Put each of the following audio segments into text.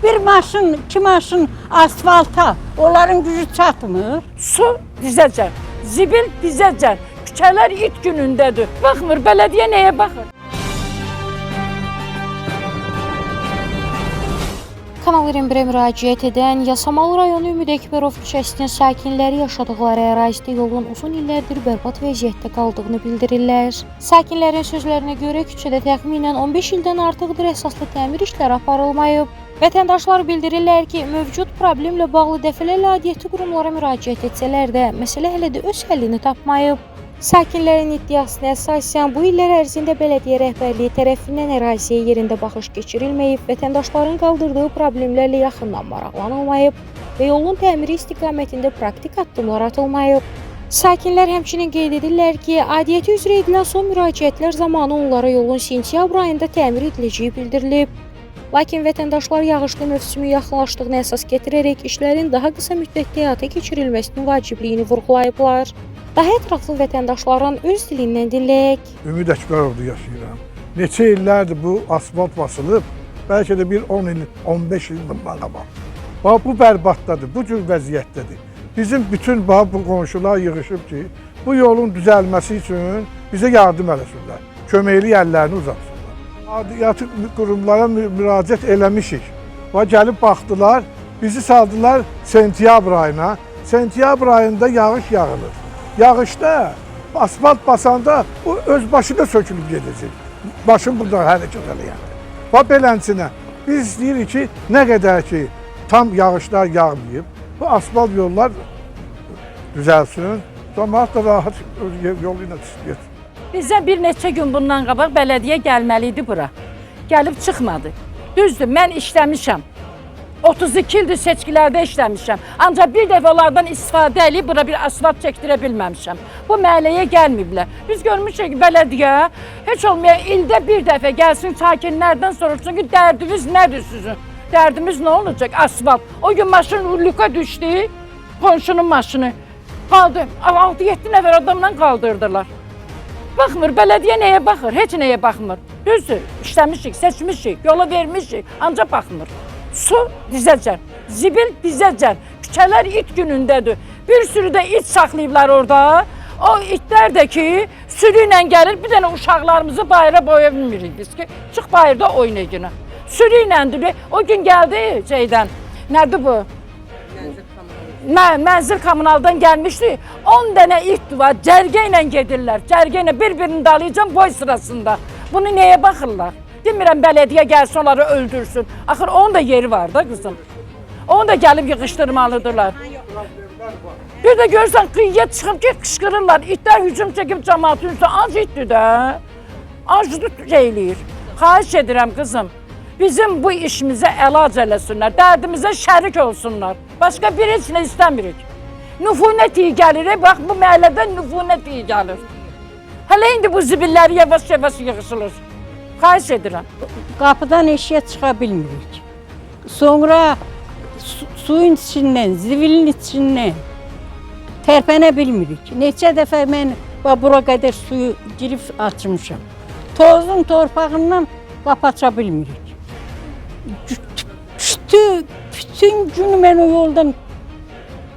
Bir maşın, iki maşın asfalta, onların gücü çatmır. Su dizəcən, zibil dizəcən. Küçələr it günündədir. Baxmır, bələdiyyə nəyə baxır? Kanal 21-ə müraciət edən Yasamal rayonu Ümid Əkbərov küçəsinin sakinləri yaşadıqları ərazidə yolun uzun illərdir bərbad vəziyyətdə qaldığını bildirirlər. Sakinlərin sözlərinə görə küçədə təxminən 15 ildən artıqdır əsaslı təmir işləri aparılmayıb. Vətəndaşlar bildirirlər ki, mövcud problemlə bağlı dəfələrlə aidiyyəti qurumlara müraciət etsələr də, məsələ hələ də öz həllini tapmayıb. Sakinlərin iddiasına əsasən bu illər ərzində bələdiyyə rəhbərliyi tərəfindən əraziyə yerində baxış keçirilməyib, vətəndaşların qaldırdığı problemlərlə yaxından maraqlanılmayıb və yolun təmiri istiqamətində praktik addımlar atılmayıb. Sakinlər həmçinin qeyd edirlər ki, aidiyyəti üzrə edilən son müraciətlər zamanı onlara yolun sentyabr ayında təmir ediləcəyi bildirilib. Lakin vətəndaşlar yağışlı mövsümün yaxınlaşdığını əsas gətirərək işlərin daha qısa müddətdə həyata keçirilməsinin vacibliyini vurğulayıblar. Daha ətraflı vətəndaşların öz dilindən dinləyək. Ümid Əkbərovda yaşayıram. Neçə illərdir bu asfalt basılıb, bəlkə də bir 10 il, 15 il bundan qabaq. Bu bərbaddadır, bu cür vəziyyətdədir. Bizim bütün bu qonşular yığışıb ki, bu yolun düzəlməsi üçün bizə yardım eləsinlər, köməkli əllərini uzatsınlar. Aidiyyəti qurumlara müraciət eləmişik. Gəlib baxdılar, bizi saldılar sentyabr ayına. Sentyabr ayında yağış yağılır. Yağışda, asfalt basanda o öz başına sökülüb gedəcək. Başın burada hərəkət eləyəndə. Və belənçinə biz deyirik ki, nə qədər ki tam yağışlar yağmayıb, bu asfalt yollar düzəlsin, cəmaət də rahat yolu ilə çıxır. Bizə bir neçə gün bundan qabaq bələdiyyə gəlməli idi bura. Gəlib çıxmadı. Düzdür, mən işləmişəm. 32 ildir seçkilərdə işləmişəm. Ancaq bir dəfə onlardan istifadə edib bura bir asfalt çəkdirə bilməmişəm. Bu məhəlləyə gəlməyiblər. Biz görmüşük ki, bələdiyyə heç olmaya ildə bir dəfə gəlsin, sakinlərdən soruşsun ki, dərdiniz nədir sizin? Dərdimiz nə olacaq? Asfalt. O gün maşın lüka düşdü, qonşunun maşını. Qaldı. 6-7 nəfər adamla qaldırdılar. Baxmır, bələdiyyə nəyə baxır? Heç nəyə baxmır. Düzdür, işləmişik, seçmişik, yola vermişik, ancaq baxmır. Su dizəcən, zibil dizəcən. Küçələr it günündədir. Bir sürü də it saxlayıblar orada. O itlər də ki, sürü ilə gəlir, bir dənə uşaqlarımızı bayıra boya bilmirik biz ki, çıx bayırda oynayın. Sürü iləndir. O gün gəldi şeydən, nədir bu? Mənzil kommunaldan gəlmişdi. 10 dənə it var, cərgə ilə gedirlər. Cərgə ilə bir-birini dalayacaq boy sırasında. Bunu nəyə baxırlar? Demirəm, bələdiyyə gəlsin, onları öldürsün. Axır, onun da yeri var da qızım. Onu da gəlib yığışdırmalıdırlar. Bir də görürsən, qıyıya çıxıb ki, qışqırırlar. İtlər hücum çəkib cəmaatın üstə. Ac itdir də. Acdı eləyir. Xahiş edirəm, qızım. Bizim bu işimizə əlac eləsinlər. Dərdimizə şərik olsunlar. Başqa bir heç nə istəmirik. Nüfunət iyi gəlir. Bax, bu məhəllədən nüfunət iyi gəlir. Hələ indi bu zibilləri yavaş-yavaş yığışılır. Xahiş edirəm. Qapıdan eşiyə çıxa bilmirik. Sonra suyun içindən, zibilin içindən tərpənə bilmirik. Neçə dəfə mən bura qədər suyu girib açmışam. Tozun torpağından qapı aça bilmirik. Bütün gün mən o yoldan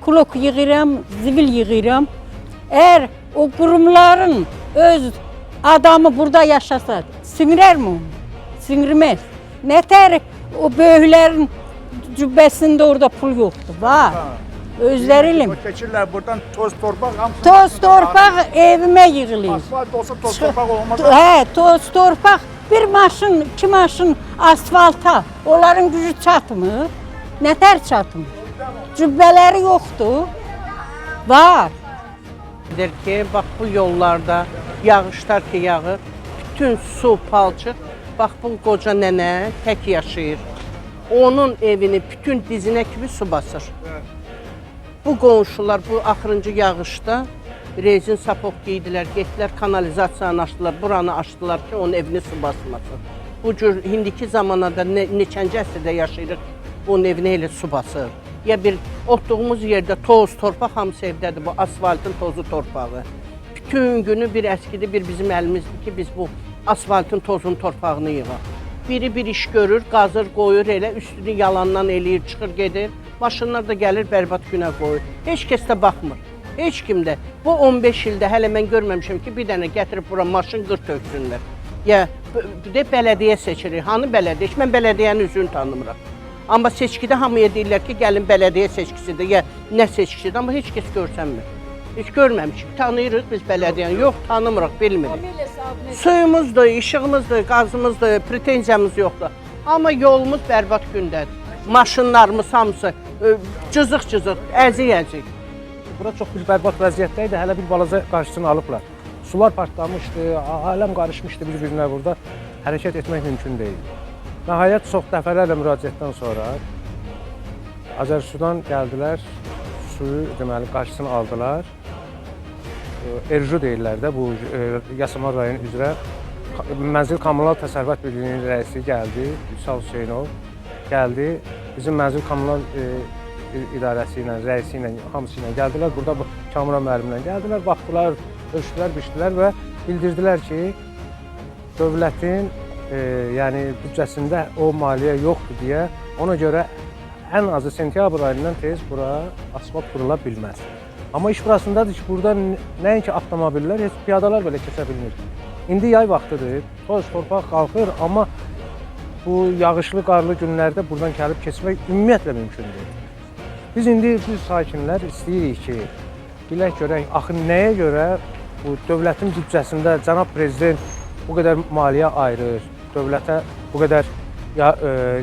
klok yığıram, zibil yığıram. Əgər o qurumların öz adamı burada yaşasa, sinirər mi onu? Sinirməz. Nətər o böyüklərin cübbəsində orada pul yoxdur, var. Özləri ilə. Keçirlər buradan toz torpaq hamısı. Toz torpaq evimə yığılır. Asfalt olsa toz torpaq olmaz. Hə, toz torpaq. Bir maşın, iki maşın asfalta, onların gücü çatmır. Nətər çatmır? Cübbələri yoxdur, var. Der ki, bax bu yollarda yağışlar ki yağır, bütün su, palçıq, bax bu qoca nənə tək yaşayır. Onun evini bütün dizinə kimi su basır. Bu qonşular bu axırıncı yağışda rezin sapok giydilər, getdilər kanalizasiyanı açdılar, buranı açdılar ki, onun evini su basmasın. Bu cür indiki zamanlarda neçənci əsrdə yaşayırıq, onun evini elə su basır. Ya bir otduğumuz yerdə toz, torpaq hamısı evdədir, bu asfaltın tozu torpağı. Bütün günü bir əskidi, bir bizim əlimizdir ki, biz bu asfaltın tozunu, torpağını yığaq. biri bir iş görür, qazır, qoyur elə, üstünü yalandan eləyir, çıxır, gedir. Maşınlar da gəlir, bərbad günə qoyur. Heç kəs də baxmır. Heç kim də. Bu 15 ildə hələ mən görməmişəm ki, bir dənə gətirib bura maşın qır töksünlər. Ya, de bələdiyyə seçirik. Hanı bələdiyyə? Mən bələdiyyənin üzünü tanımıram. Amma seçkidə hamıya deyirlər ki, gəlin bələdiyyə seçkisidir, ya nə seçkisidir, amma heç kəs görsənmir. Heç görməmişik. Tanıyırıq biz bələdiyyəni. Yox, tanımırıq, bilmirik. Suyumuzdur, işığımızdır, qazımızdır, pretenziyamız yoxdur. Amma yolumuz bərbad gündədir. Maşınlarımız hamısı cızıq-cızıq, əzik-əzik. Bura çox bir bərbad vəziyyətdə idi, hələ bir balaca qarşısını alıblar. Sular partlamışdı, aləm qarışmışdı bir-birinə burada. Hərəkət etmək mümkün deyil. Nəhayət, çox dəfələrlə müraciətdən sonra Azərsudan gəldilər, suyu deməli qarşısını aldılar. Erju deyirlər də, bu Yasamal rayonu üzrə Mənzil Kommunal Təsərrüfat Birliyinin rəisi gəldi, Vüsal Hüseynov gəldi. Bizim Mənzil Kommunal idarəsi ilə, rəisi ilə, hamısı ilə gəldilər. Burada Kamran müəllimlə gəldilər, baxdılar, ölçdülər, biçdilər və bildirdilər ki, dövlətin yəni büdcəsində o maliyyə yoxdur deyə, ona görə ən azı sentyabr ayından tez bura asfalt qurula bilməz. Amma iş burasındadır ki, burada nəinki avtomobillər, heç piyadalar belə keçə bilmir. İndi yay vaxtıdır, toz, torpaq qalxır, amma bu yağışlı, qarlı günlərdə buradan gəlib keçmək ümumiyyətlə mümkündür. Biz indi biz sakinlər istəyirik ki, bilək görək, axı nəyə görə bu dövlətin büdcəsində cənab prezident bu qədər maliyyə ayırır, dövlətə bu qədər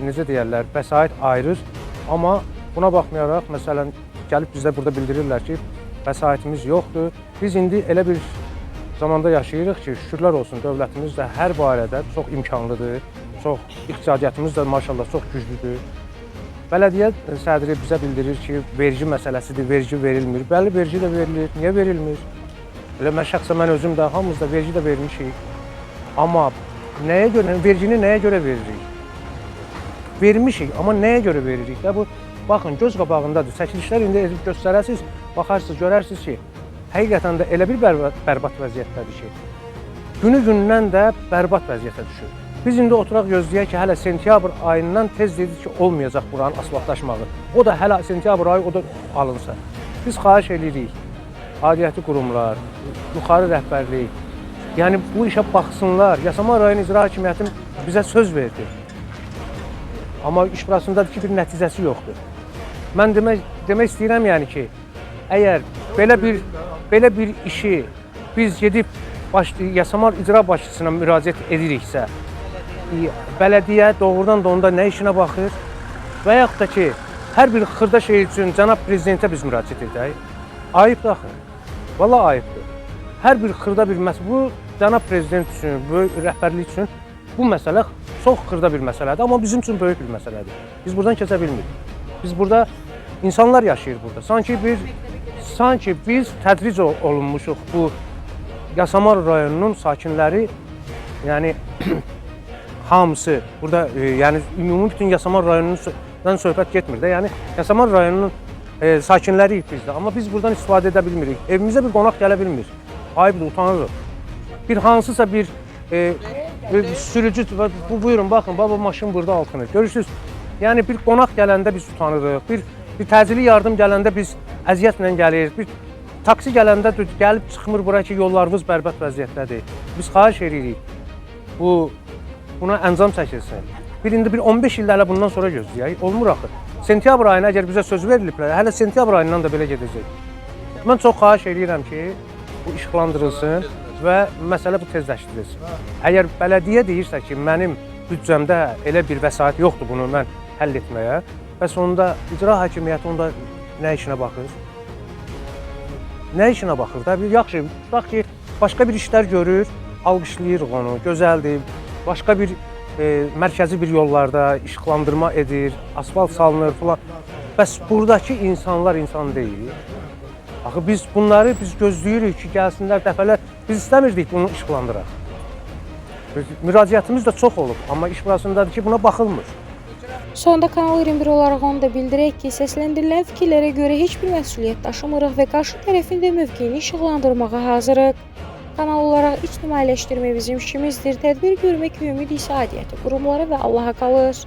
necə deyərlər, vəsait ayırır, amma buna baxmayaraq, məsələn, gəlib bizdə burada bildirirlər ki, vəsaitimiz yoxdur. Biz indi elə bir zamanda yaşayırıq ki, şükürlər olsun, dövlətimiz də hər barədə çox imkanlıdır, çox iqtisadiyyatımız da maşallah çox güclüdür. Bələdiyyə sədri bizə bildirir ki, vergi məsələsidir, vergi verilmir. Bəli, vergi də verilir, niyə verilmir? Elə mən şəxsən mən özüm də, hamımız da vergi də vermişik. Amma nəyə görə, vergini nəyə görə veririk? Vermişik, amma nəyə görə veririk? Və bu, baxın, göz qabağındadır. Çəkilişlər indi edib göstərəsiniz, baxarsınız, görərsiniz ki, həqiqətən də elə bir bərbad vəziyyətdədir ki, günü-gündən də bərbad vəziyyətə düşür. Biz indi oturaq gözləyək ki, hələ sentyabr ayından tez dedik ki, olmayacaq buranın asfaltlaşmağı. O da hələ sentyabr ayı o da alınsa. Biz xahiş edirik, aidiyyəti qurumlar, yuxarı rəhbərlik, yəni bu işə baxsınlar. Yasamal rayon icra hakimiyyəti bizə söz verdi. Amma iş burasındadır ki, bir nəticəsi yoxdur. Mən demək istəyirəm yəni ki, əgər belə bir işi biz gedib Yasamal icra başçısına müraciət ediriksə, bələdiyyə doğrudan da onda nə işinə baxır və yaxud da ki, hər bir xırda şey üçün cənab prezidentə biz müraciət edək. Ayıbdır axı. Valla ayıbdır. Hər bir xırda bir məsələ, bu cənab prezident üçün, böyük rəhbərlik üçün bu məsələ çox xırda bir məsələdir, amma bizim üçün böyük bir məsələdir. Biz buradan keçə bilmirik. Biz burada, insanlar yaşayır burada. Sanki biz tədric olunmuşuq bu Yasamal rayonunun sakinləri, yəni hamısı burada, yəni ümumi bütün Yasamal rayonundan söhbət getmir də, yəni Yasamal rayonunun sakinləriyik biz də, amma biz buradan istifadə edə bilmirik. Evimizə bir qonaq gələ bilmir. Ayıbdır, utanırıq. Bir hansısa bir sürücü, buyurun, baxın, baba maşın burada altını. Görürsünüz, yəni bir qonaq gələndə biz utanırıq, bir təcili yardım gələndə biz əziyyətlə gəlirik, bir taksi gələndə gəlib çıxmır bura ki, yollarımız bərbad vəziyyətdədir. Biz xahiş edirik, buna əncam çəkilsin. İndi bir 15 ildə hələ bundan sonra gözləyək, olmur axı. Sentyabr ayına əgər bizə söz veriliblər, hələ sentyabr ayından da belə gedəcək. Mən çox xahiş edirəm ki, bu işıqlandırılsın və məsələ bu tezləşdirilsin. Əgər bələdiyyə deyirsə ki, mənim büdcəmdə elə bir vəsait yoxdur bunu mən həll etməyə, bəs onda icra hakimiyyəti onda nə işinə baxır? Nə işinə baxır da? Yaxşı, tutaq ki, başqa bir işlər görür, alqışlayırıq onu, gözəldir. Başqa bir mərkəzi bir yollarda işıqlandırma edir, asfalt salınır falan. Bəs buradakı insanlar insan deyil. Axı biz bunları gözləyirik ki, gəlsinlər dəfələr. Biz istəmirdik bunu işıqlandıraq. Müraciətimiz də çox olub, amma iş burasındadır ki, buna baxılmır. Sonda Kanal 21 olaraq onu da bildirək ki, səsləndirilən fikirlərə görə heç bir məsuliyyət daşımırıq və qarşı tərəfin də mövqeyini işıqlandırmağa hazırıq. Kanal olaraq ictimailəşdirmək bizim işimizdir. Tədbir görmək ümid isə aidiyyəti qurumlara və Allaha qalır.